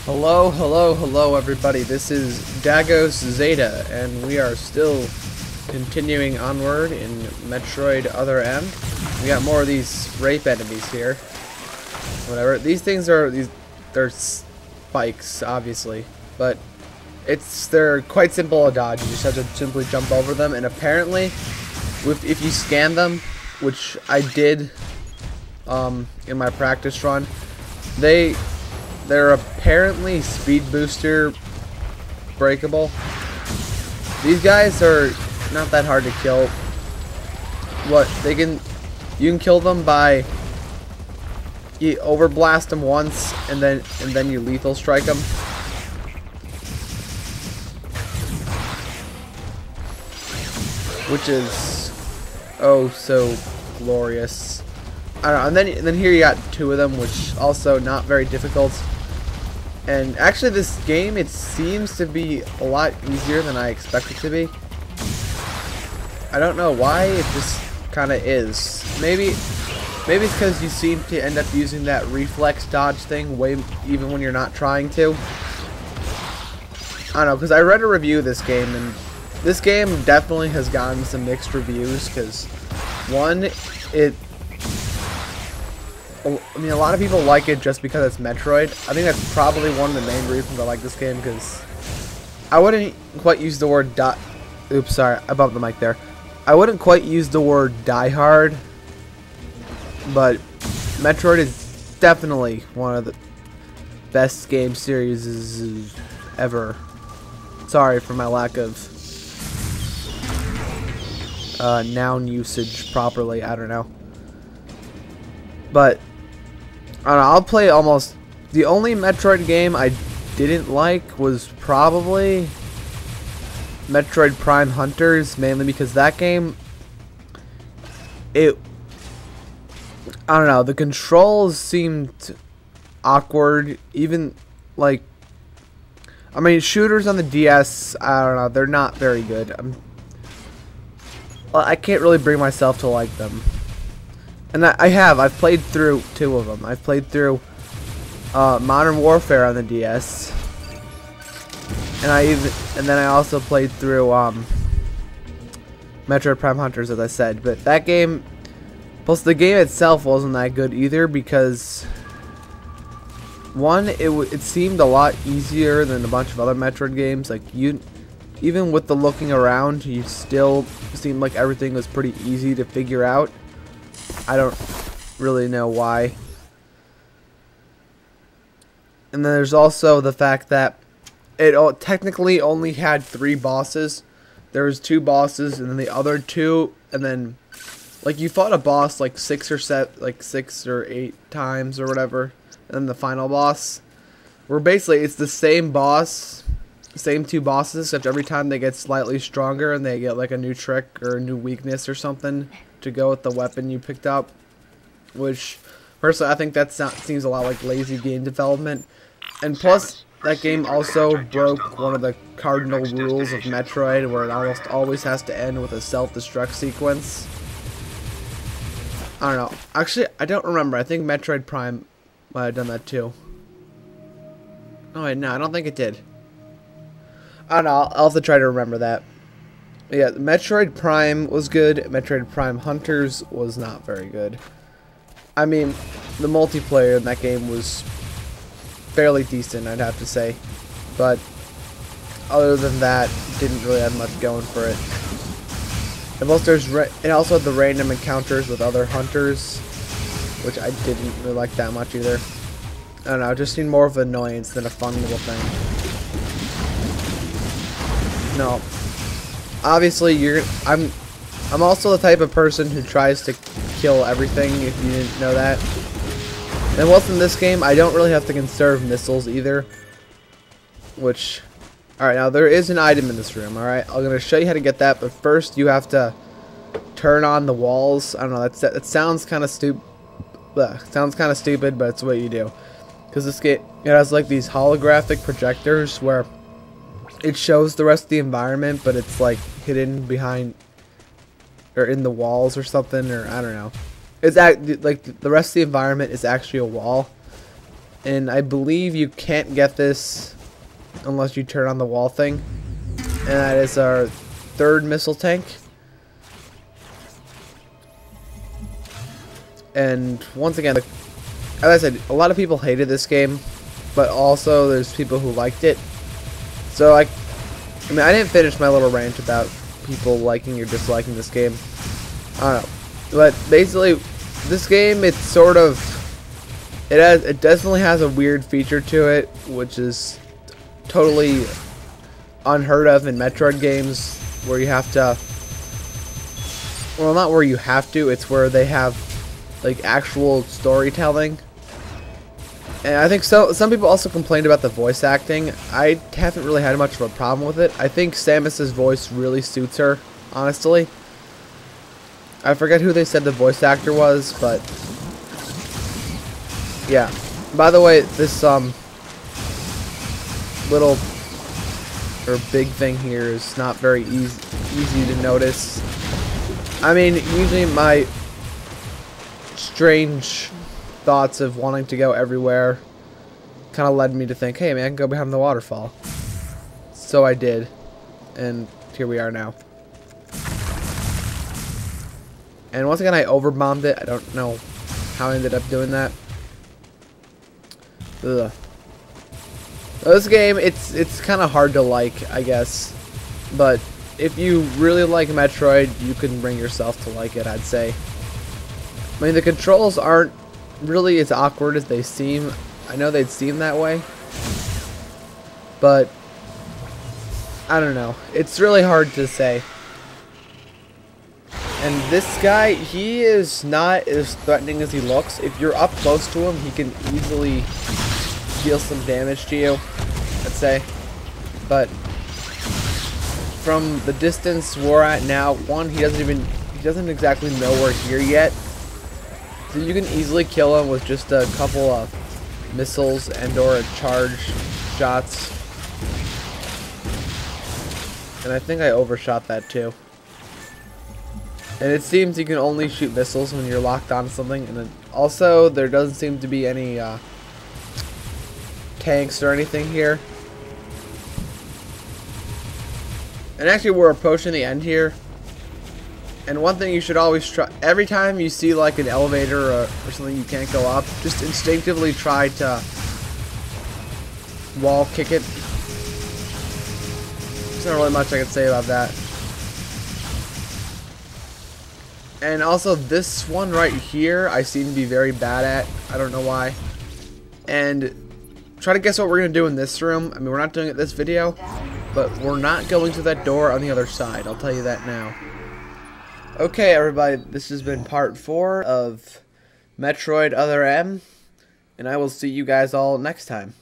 Hello, hello, hello everybody. This is Dagos Zeta, and we are still continuing onward in Metroid Other M. We got more of these rape enemies here. Whatever. These things are they're spikes, obviously, but they're quite simple to dodge. You just have to simply jump over them, and apparently, if you scan them, which I did in my practice run, they're apparently speed booster breakable. These guys are not that hard to kill. You can kill them by you overblast them once and then you lethal strike them. Which is oh so glorious. I don't know, and then here you got two of them, which also not very difficult. And actually this game, it seems to be a lot easier than I expect it to be. I don't know why, it just kind of is. Maybe it's because you seem to end up using that reflex dodge thing even when you're not trying to. I don't know, because I read a review of this game, and this game definitely has gotten some mixed reviews, because one, I mean, a lot of people like it just because it's Metroid. I think that's probably one of the main reasons I like this game, because I wouldn't quite use the word oops, sorry, I bumped the mic there. I wouldn't quite use the word diehard, but Metroid is definitely one of the best game series ever. Sorry for my lack of noun usage properly, I don't know. But I don't know, I'll play almost the only Metroid game I didn't like was probably Metroid Prime Hunters, mainly because that game, I don't know, the controls seemed awkward. Even like, I mean, shooters on the DS, I don't know, they're not very good. I can't really bring myself to like them. And I've played through two of them. I've played through Modern Warfare on the DS, and then I also played through Metroid Prime Hunters, as I said. But that game, plus the game itself wasn't that good either, because one, it seemed a lot easier than a bunch of other Metroid games. Like even with the looking around, you still seemed like everything was pretty easy to figure out. I don't really know why. And then there's also the fact that it technically only had 3 bosses. There was 2 bosses, and then the other 2, and then like you fought a boss like 6 or 8 times or whatever, and then the final boss, where basically it's the same boss, same 2 bosses, except every time they get slightly stronger and they get like a new trick or a new weakness or something to go with the weapon you picked up, which personally I think that seems a lot like lazy game development. And plus that game also broke one of the cardinal rules of Metroid, where it almost always has to end with a self-destruct sequence. I don't know, actually I don't remember. I think Metroid Prime might have done that too. Oh wait, no, I don't think it did. I don't know, I'll have to try to remember that. Yeah, Metroid Prime was good. Metroid Prime Hunters was not very good. I mean, the multiplayer in that game was fairly decent, I'd have to say. But other than that, didn't really have much going for it. And plus, it also had the random encounters with other hunters, which I didn't really like that much either. I don't know, it just seemed more of an annoyance than a fun little thing. No. Obviously, I'm also the type of person who tries to kill everything, if you didn't know that. And whilst in this game, I don't really have to conserve missiles either. Which, alright, now there is an item in this room, alright? I'm going to show you how to get that, but first you have to turn on the walls. I don't know, that sounds kind of stupid. Sounds kind of stupid, but it's what you do. Because this game, it has like these holographic projectors where it shows the rest of the environment, but it's like hidden behind or in the walls or something, or I don't know. It's like the rest of the environment is actually a wall, and I believe you can't get this unless you turn on the wall thing, and that is our third missile tank. And once again, as I said, a lot of people hated this game, but also there's people who liked it. So I mean, I didn't finish my little rant about people liking or disliking this game. I don't know, but basically, this game, it's sort of, it definitely has a weird feature to it, which is totally unheard of in Metroid games, where you have to, well, not where you have to, it's where they have like actual storytelling. And I think some people also complained about the voice acting. I haven't really had much of a problem with it. I think Samus's voice really suits her, honestly. I forget who they said the voice actor was, but yeah. By the way, this little or big thing here is not very easy to notice. I mean, usually my strange thoughts of wanting to go everywhere kind of led me to think, hey man, I can go behind the waterfall. So I did, and here we are now. And once again, I overbombed it. I don't know how I ended up doing that. Ugh. This game, it's kind of hard to like, I guess, but if you really like Metroid, you can bring yourself to like it, I'd say. I mean, the controls aren't really as awkward as they seem. I know they'd seem that way, but I don't know. It's really hard to say. And this guy, he is not as threatening as he looks. If you're up close to him, he can easily deal some damage to you, I'd say. But from the distance we're at now, one, he doesn't exactly know we're here yet. So you can easily kill him with just a couple of missiles and or charge shots. And I think I overshot that too. And it seems you can only shoot missiles when you're locked on something. And then also, there doesn't seem to be any tanks or anything here. And actually, we're approaching the end here. And one thing you should always try, every time you see like an elevator or something you can't go up, just instinctively try to wall kick it. There's not really much I can say about that. And also this one right here, I seem to be very bad at. I don't know why. And try to guess what we're going to do in this room. I mean, we're not doing it this video, but we're not going to that door on the other side. I'll tell you that now. Okay, everybody, this has been part 4 of Metroid Other M, and I will see you guys all next time.